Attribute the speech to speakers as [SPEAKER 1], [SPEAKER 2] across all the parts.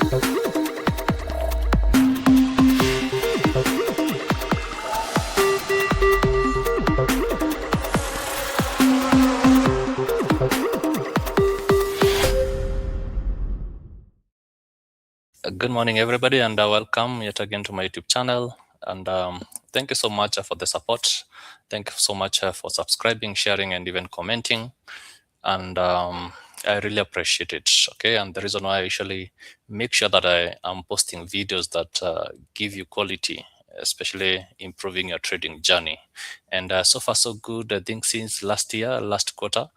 [SPEAKER 1] Good morning, everybody, and welcome yet again to my YouTube channel. And thank you so much for the support. Thank you so much for subscribing, sharing, and even commenting. And I really appreciate it. Okay, and the reason why I usually make sure that I am posting videos that give you quality, especially improving your trading journey. And so far, so good. I think since last quarter,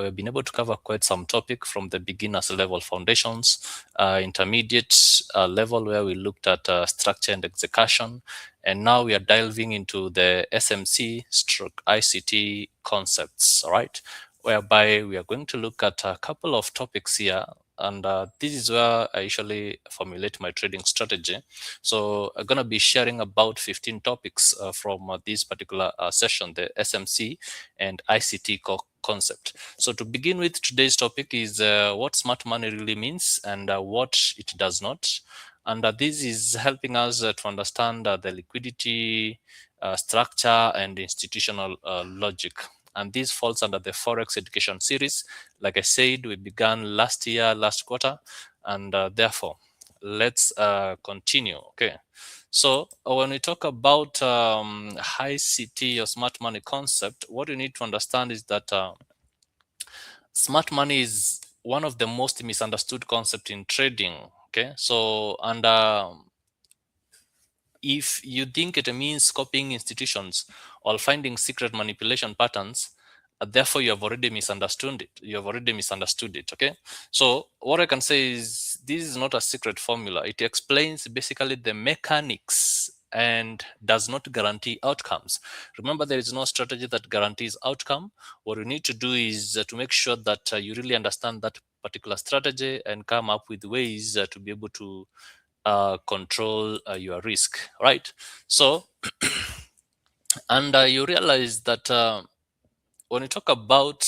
[SPEAKER 1] we've been able to cover quite some topic from the beginners level foundations, intermediate level where we looked at structure and execution, and now we are delving into the SMC stroke ICT concepts, all right, whereby we are going to look at a couple of topics here. And this is where I usually formulate my trading strategy. So I'm going to be sharing about 15 topics from this particular session, the SMC and ICT concept. So to begin with, today's topic is what smart money really means and what it does not. And this is helping us to understand the liquidity, structure, and institutional logic. And this falls under the Forex education series. Like I said, we began last quarter, and therefore, let's continue. Okay. So when we talk about high CT or smart money concept, what you need to understand is that smart money is one of the most misunderstood concept in trading. Okay. So, and if you think it means copying institutions or finding secret manipulation patterns, therefore you have already misunderstood it. Okay. So what I can say is this is not a secret formula. It explains basically the mechanics and does not guarantee outcomes. Remember, there is no strategy that guarantees outcome. What you need to do is to make sure that you really understand that particular strategy and come up with ways to be able to control your risk, right? So, and you realize that when you talk about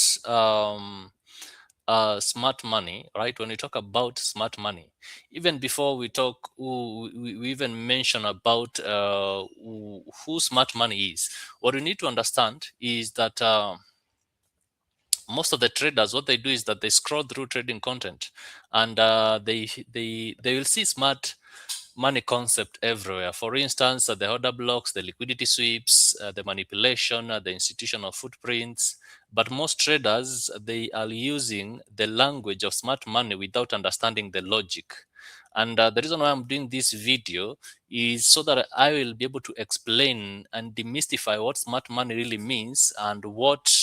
[SPEAKER 1] smart money, right? When we talk about smart money, even before we talk, we even mention about who smart money is. What we need to understand is that most of the traders, what they do is that they scroll through trading content, and they will see smart money concept everywhere. For instance, the order blocks, the liquidity sweeps, the manipulation, the institutional footprints. But most traders, they are using the language of smart money without understanding the logic. And the reason why I'm doing this video is so that I will be able to explain and demystify what smart money really means and what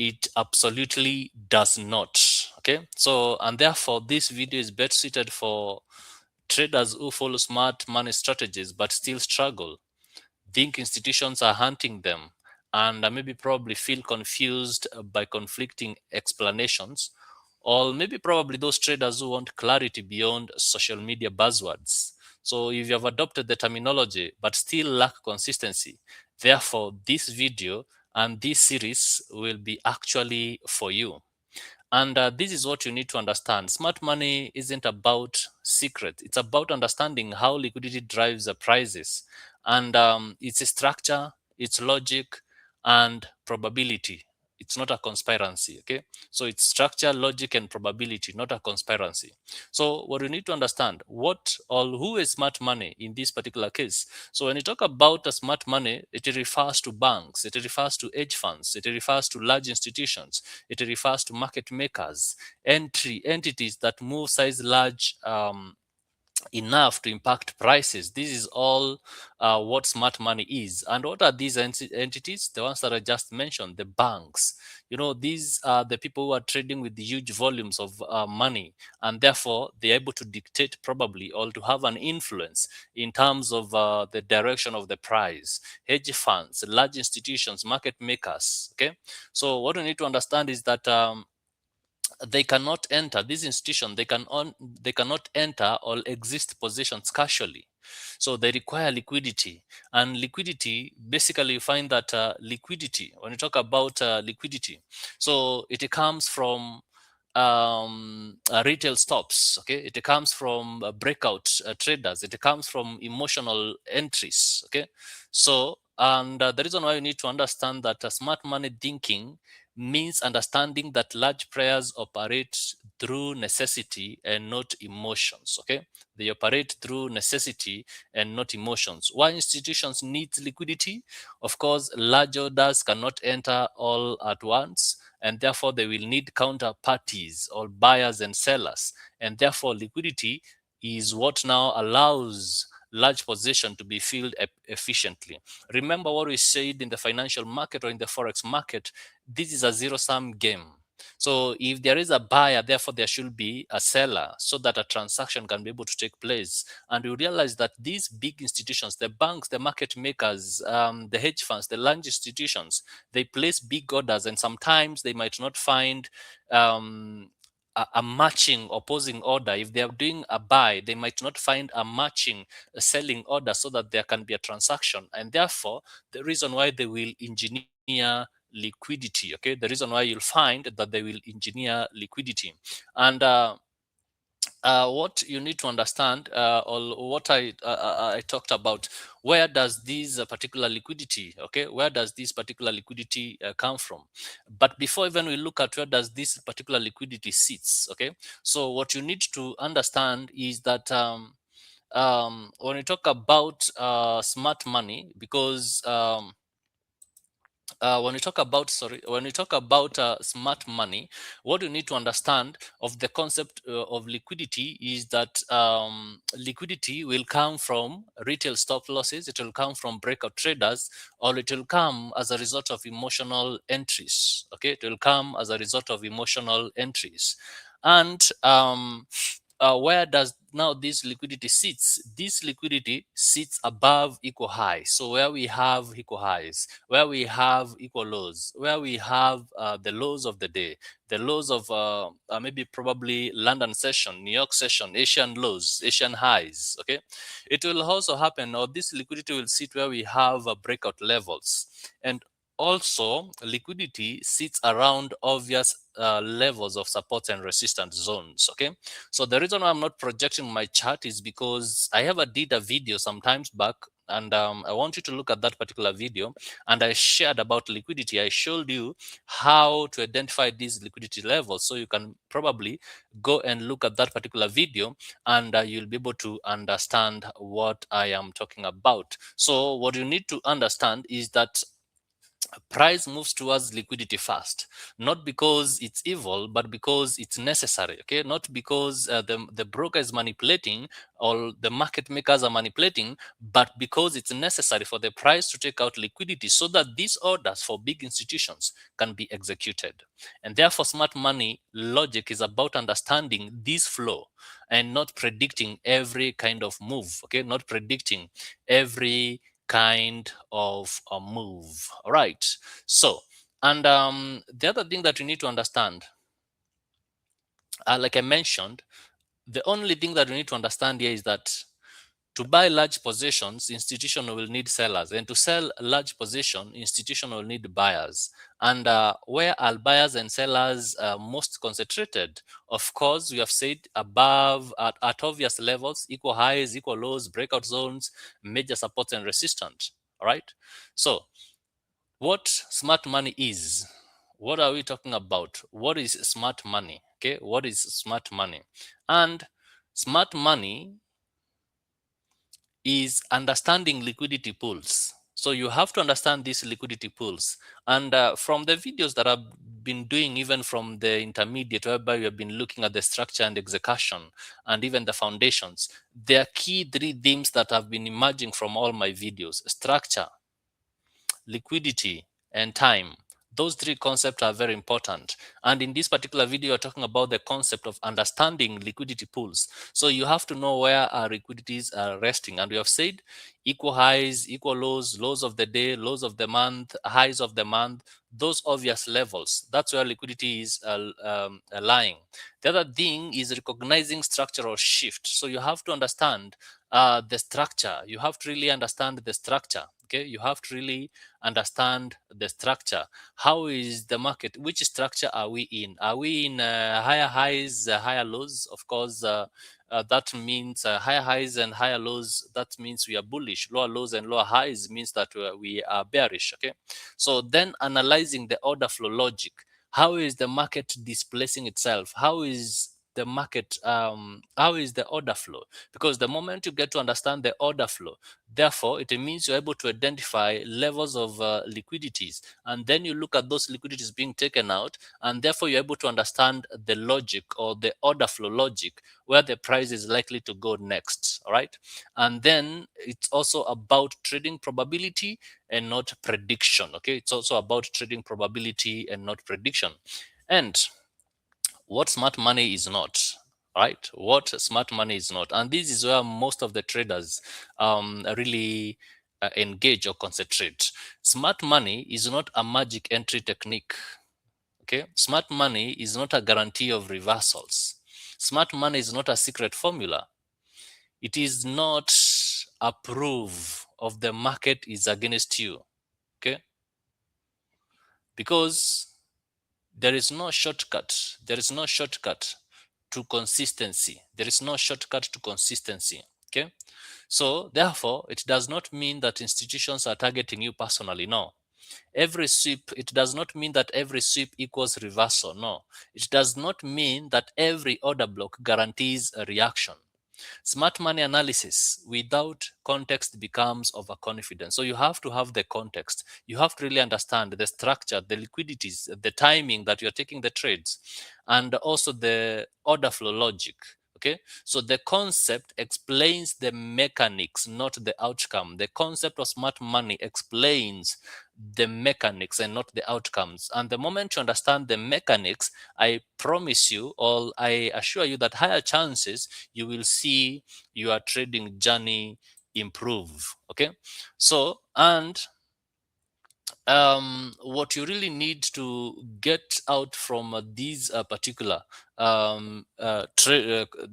[SPEAKER 1] it absolutely does not. Okay, so and therefore this video is best suited for traders who follow smart money strategies but still struggle, think institutions are hunting them, and maybe probably feel confused by conflicting explanations, or maybe probably those traders who want clarity beyond social media buzzwords. So if you have adopted the terminology but still lack consistency, therefore this video and this series will be actually for you. And this is what you need to understand. Smart money isn't about secret. It's about understanding how liquidity drives the prices. And it's a structure, it's logic, and probability. It's not a conspiracy, okay? So it's structure, logic, and probability, not a conspiracy. So what you need to understand, what or who is smart money in this particular case? So when you talk about smart money, it refers to banks, it refers to hedge funds, it refers to large institutions, it refers to market makers, entities that move size large enough to impact prices. This is all what smart money is. And what are these entities? The ones that I just mentioned, the banks. You know, these are the people who are trading with huge volumes of money, and therefore they're able to dictate probably or to have an influence in terms of the direction of the price. Hedge funds, large institutions, market makers. Okay, so what we need to understand is that they cannot enter this institution, they cannot enter or exist positions casually. So they require liquidity, and liquidity, basically you find that liquidity, when you talk about liquidity, so it comes from retail stops. Okay, it comes from breakout traders. It comes from emotional entries. Okay, so and the reason why you need to understand that smart money thinking means understanding that large players operate through necessity and not emotions. Okay, they operate through necessity and not emotions. Why institutions need liquidity? Of course, large orders cannot enter all at once, and therefore they will need counterparties or buyers and sellers, and therefore liquidity is what now allows large position to be filled efficiently. Remember what we said in the financial market or in the forex market, this is a zero-sum game. So if there is a buyer, therefore there should be a seller so that a transaction can be able to take place. And you realize that these big institutions, the banks, the market makers, the hedge funds, the large institutions, they place big orders, and sometimes they might not find a matching opposing order. If they are doing a buy, they might not find a matching selling order so that there can be a transaction. And therefore, the reason why they will engineer liquidity. Okay, the reason why you'll find that they will engineer liquidity. And what you need to understand, or what I talked about, where does this particular liquidity, okay, where does this particular liquidity come from? But before even we look at where does this particular liquidity sits, okay, so what you need to understand is that when we talk about smart money, because when we talk about smart money, what you need to understand of the concept of liquidity is that liquidity will come from retail stop losses, it will come from breakout traders, or it will come as a result of emotional entries. Okay, it will come as a result of emotional entries. And where does now this liquidity sits? This liquidity sits above equal highs. So where we have equal highs, where we have equal lows, where we have the lows of the day, the lows of maybe probably London session, New York session, Asian lows, Asian highs. Okay, it will also happen, or this liquidity will sit where we have breakout levels. And also, liquidity sits around obvious levels of support and resistance zones. Okay, so the reason why I'm not projecting my chart is because I ever did a video sometimes back, and I want you to look at that particular video. And I shared about liquidity. I showed you how to identify these liquidity levels. So you can probably go and look at that particular video, and you'll be able to understand what I am talking about. So what you need to understand is that price moves towards liquidity fast, not because it's evil, but because it's necessary. Okay, not because the broker is manipulating or the market makers are manipulating, but because it's necessary for the price to take out liquidity so that these orders for big institutions can be executed. And therefore, smart money logic is about understanding this flow and not predicting every kind of move. Okay, not predicting every kind of a move. All right. So, and the other thing that you need to understand, like I mentioned, the only thing that you need to understand here is that to buy large positions, institution will need sellers, and to sell a large position, institution will need buyers. And where are buyers and sellers most concentrated? Of course, we have said above at obvious levels: equal highs, equal lows, breakout zones, major supports and resistance. All right. So what smart money is, what are we talking about? What is smart money? Okay, what is smart money? And smart money is understanding liquidity pools. So you have to understand these liquidity pools. And from the videos that I've been doing, even from the intermediate, whereby we have been looking at the structure and execution and even the foundations, there are key three themes that have been emerging from all my videos: structure, liquidity, and time. Those three concepts are very important. And in this particular video, we're talking about the concept of understanding liquidity pools. So you have to know where our liquidities are resting. And we have said equal highs, equal lows, lows of the day, lows of the month, highs of the month, those obvious levels. That's where liquidity is lying. The other thing is recognizing structural shift. So you have to understand the structure. You have to really understand the structure. Okay, you have to really understand the structure. How is the market? Which structure are we in? Are we in higher highs, higher lows? Of course, that means higher highs and higher lows. That means we are bullish. Lower lows and lower highs means that we are bearish. Okay, so then analyzing the order flow logic. How is the market displacing itself? How is the market? How is the order flow? Because the moment you get to understand the order flow, therefore, it means you're able to identify levels of liquidities, and then you look at those liquidities being taken out, and therefore you're able to understand the logic or the order flow logic where the price is likely to go next. All right, and then it's also about trading probability and not prediction. Okay, it's also about trading probability and not prediction. And what smart money is not, right? What smart money is not, and this is where most of the traders really engage or concentrate. Smart money is not a magic entry technique. Okay, smart money is not a guarantee of reversals. Smart money is not a secret formula. It is not a proof of the market is against you. Okay, because there is no shortcut. There is no shortcut to consistency. There is no shortcut to consistency. Okay. So therefore, it does not mean that institutions are targeting you personally. No. Every sweep, it does not mean that every sweep equals reversal. No. It does not mean that every order block guarantees a reaction. Smart money analysis without context becomes overconfidence. So you have to have the context. You have to really understand the structure, the liquidities, the timing that you're taking the trades, and also the order flow logic. Okay, so the concept explains the mechanics, not the outcome. The concept of smart money explains the mechanics and not the outcomes. And the moment you understand the mechanics, I promise you, or I assure you, that higher chances you will see your trading journey improve. Okay, so and what you really need to get out from these particular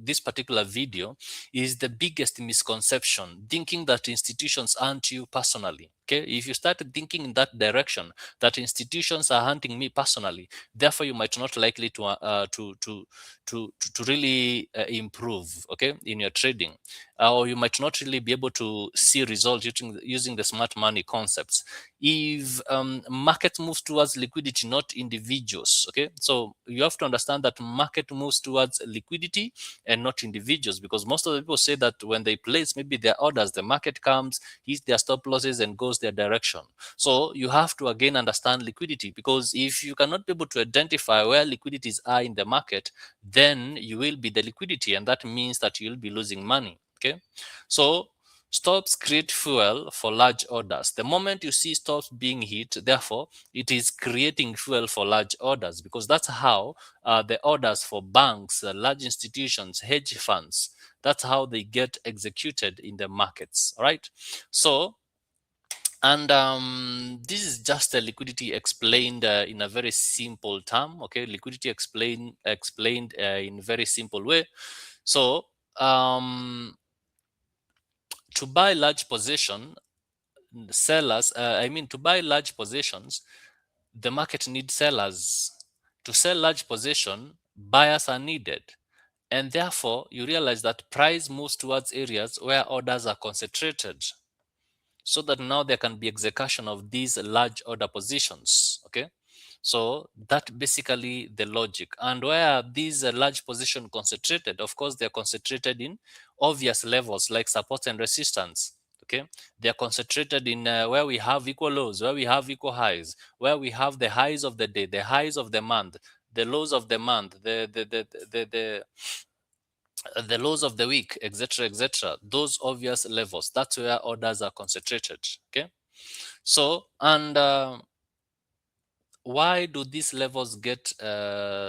[SPEAKER 1] this particular video is the biggest misconception, thinking that institutions hunt you personally. Okay, if you start thinking in that direction, that institutions are hunting me personally, therefore you might not likely to really improve, okay, in your trading, or you might not really be able to see results using the smart money concepts. If market moves towards liquidity, not individuals, okay, so you have to understand that market moves towards liquidity and not individuals, because most of the people say that when they place maybe their orders, the market comes, hits their stop losses and goes their direction. So you have to again understand liquidity, because if you cannot be able to identify where liquidities are in the market, then you will be the liquidity, and that means that you'll be losing money. Okay, so stops create fuel for large orders. The moment you see stops being hit, therefore, it is creating fuel for large orders, because that's how the orders for banks, large institutions, hedge funds, that's how they get executed in the markets. All right. So, and this is just a liquidity explained in a very simple term. Okay, liquidity explained in very simple way. So, to buy large position, sellers, to buy large positions, the market needs sellers. To sell large position, buyers are needed. And therefore, you realize that price moves towards areas where orders are concentrated, so that now there can be execution of these large order positions. Okay, so that basically the logic. And where are these large position concentrated? Of course, they're concentrated in obvious levels like support and resistance. Okay, they're concentrated in where we have equal lows, where we have equal highs, where we have the highs of the day, the highs of the month, the lows of the month, the lows of the week, etc., etc. Those obvious levels, that's where orders are concentrated. Okay, so and why do these levels get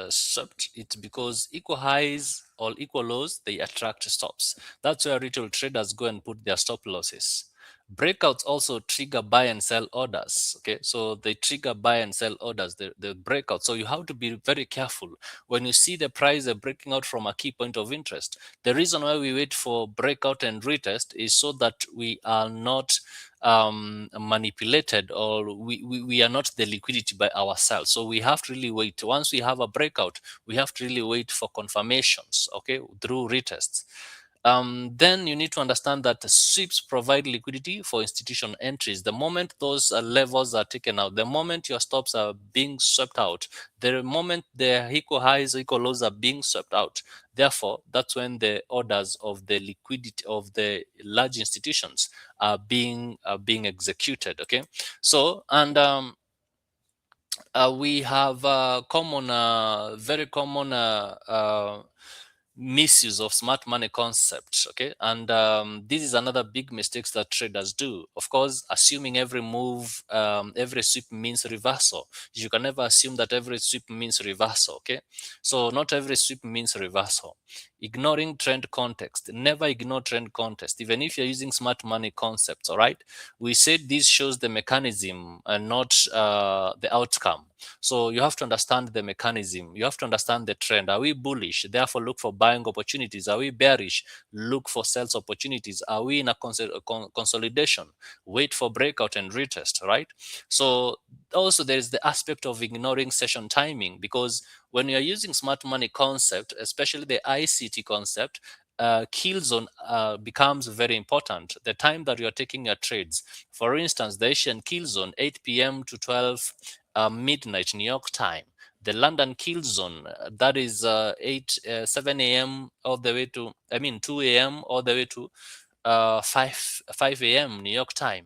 [SPEAKER 1] stopped? It's because equal highs or equal lows, they attract stops. That's where retail traders go and put their stop losses. Breakouts also trigger buy and sell orders. Okay, so they trigger buy and sell orders, the breakout. So you have to be very careful when you see the price breaking out from a key point of interest. The reason why we wait for breakout and retest is so that we are not manipulated, or we are not the liquidity by ourselves. So we have to really wait. Once we have a breakout, we have to really wait for confirmations, okay, through retests. Then you need to understand that sweeps provide liquidity for institutional entries. The moment those levels are taken out, the moment your stops are being swept out, the moment the equal highs, equal lows are being swept out, therefore, that's when the orders of the liquidity of the large institutions are being executed. Okay, so and we have very common misuse of smart money concepts. Okay, and this is another big mistakes that traders do. Of course, assuming every move, every sweep means reversal. You can never assume that every sweep means reversal. Okay, so not every sweep means reversal. Ignoring trend context. Never ignore trend context, even if you're using smart money concepts. All right, we said this shows the mechanism and not the outcome. So you have to understand the mechanism. You have to understand the trend. Are we bullish? Therefore, look for buying opportunities. Are we bearish? Look for sales opportunities. Are we in a consolidation? Wait for breakout and retest, right? So also there is the aspect of ignoring session timing, because when you're using smart money concept, especially the ICT concept, kill zone becomes very important. The time that you're taking your trades. For instance, the Asian kill zone, 8 p.m. to 12 midnight New York time. The London kill zone, that is 7 a.m. all the way to, 2 a.m. all the way to 5 a.m. New York time.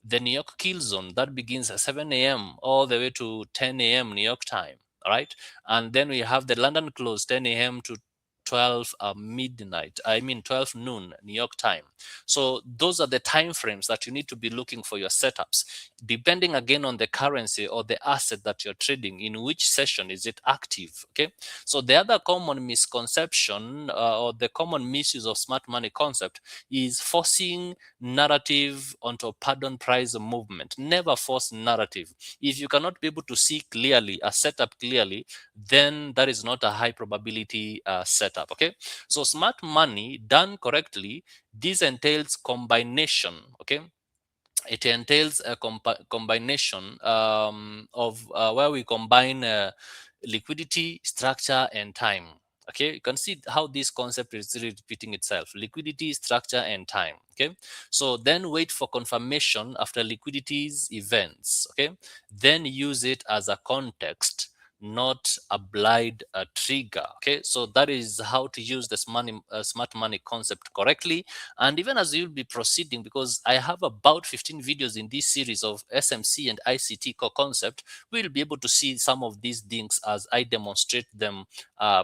[SPEAKER 1] The New York kill zone, that begins at 7 a.m. all the way to 10 a.m. New York time. All right. And then we have the London close, 10 a.m. to 12 midnight, 12 noon New York time. So those are the time frames that you need to be looking for your setups, depending again on the currency or the asset that you're trading, in which session is it active. Okay, so the other common misconception or the common misuse of smart money concept is forcing narrative onto pardon price movement. Never force narrative. If you cannot be able to see clearly a setup clearly, then that is not a high probability setup. Okay, so smart money done correctly, this entails combination. Okay, it entails a combination of where we combine liquidity, structure, and time. Okay, you can see how this concept is repeating itself: liquidity, structure, and time. Okay, so then wait for confirmation after liquidity's events. Okay, then use it as a context, not a blind trigger. Okay, so that is how to use this smart money concept correctly. And even as you'll be proceeding, because I have about 15 videos in this series of SMC and ICT core concept, we'll be able to see some of these things as I demonstrate them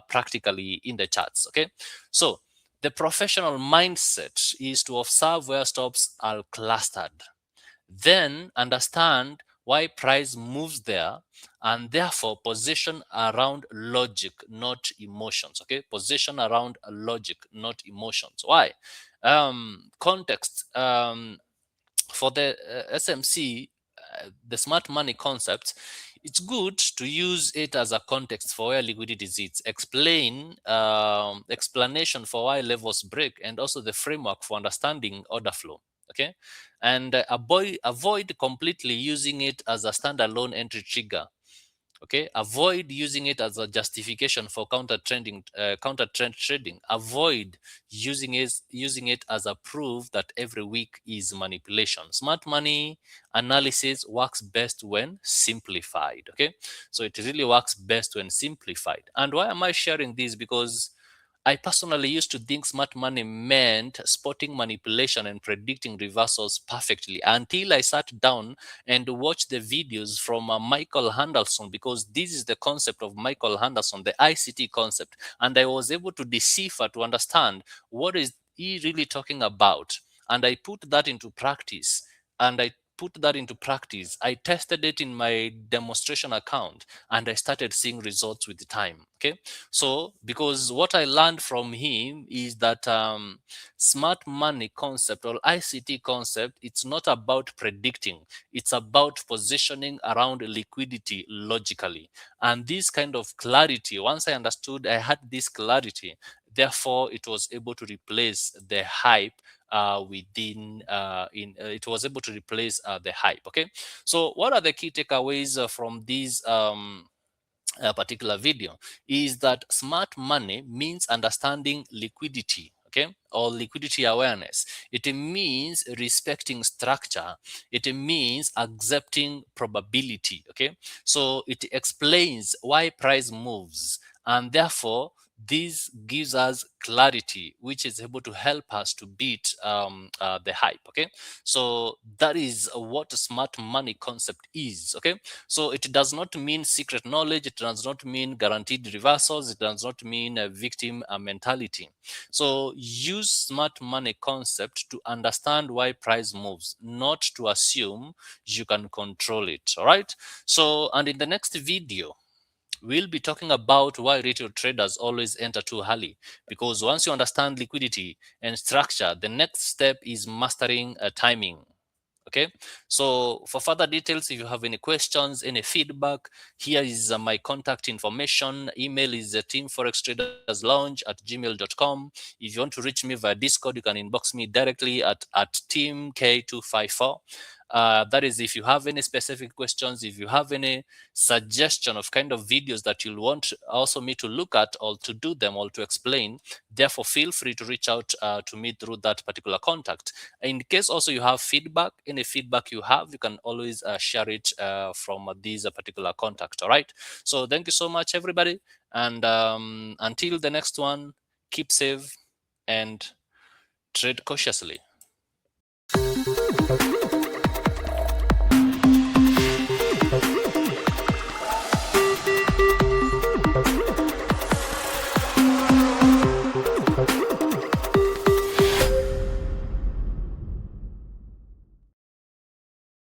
[SPEAKER 1] practically in the charts. Okay, so the professional mindset is to observe where stops are clustered, then understand why price moves there, and therefore position around logic, not emotions. Okay, position around logic, not emotions. Why? Context. For the SMC, the smart money concept, it's good to use it as a context for where liquidity sits. Explanation for why levels break, and also the framework for understanding order flow. Okay, and avoid completely using it as a standalone entry trigger. Okay, avoid using it as a justification for counter trend trading. Avoid using it as a proof that every week is manipulation. Smart money analysis works best when simplified. Okay, so it really works best when simplified. And why am I sharing this? Because I personally used to think smart money meant spotting manipulation and predicting reversals perfectly, until I sat down and watched the videos from Michael Henderson, because this is the concept of Michael Henderson, the ICT concept. And I was able to decipher, to understand what is he really talking about. And I put that into practice. I tested it in my demonstration account, and I started seeing results with the time. Okay, so because what I learned from him is that smart money concept or ICT concept, it's not about predicting, it's about positioning around liquidity logically. And this kind of clarity, once I understood, I had this clarity, Therefore, it was able to replace the hype within it was able to replace the hype. Okay, so what are the key takeaways from these particular video? Is that smart money means understanding liquidity, okay, or liquidity awareness. It means respecting structure. It means accepting probability. Okay, so it explains why price moves, and therefore this gives us clarity, which is able to help us to beat the hype. Okay, so that is what smart money concept is. Okay, so it does not mean secret knowledge. It does not mean guaranteed reversals. It does not mean a victim mentality. So use smart money concept to understand why price moves, not to assume you can control it. All right. So, and in the next video, we'll be talking about why retail traders always enter too early. Because once you understand liquidity and structure, the next step is mastering timing. Okay, so for further details, if you have any questions, any feedback, here is my contact information. Email is teamforextraderslounge@gmail.com. If you want to reach me via Discord, you can inbox me directly at teamk254. That is, if you have any specific questions, if you have any suggestion of kind of videos that you'll want also me to look at or to do them or to explain, therefore feel free to reach out to me through that particular contact. In case also you have feedback, any feedback you have, you can always share it from these particular contact. All right, so thank you so much, everybody, and until the next one, keep safe and trade cautiously.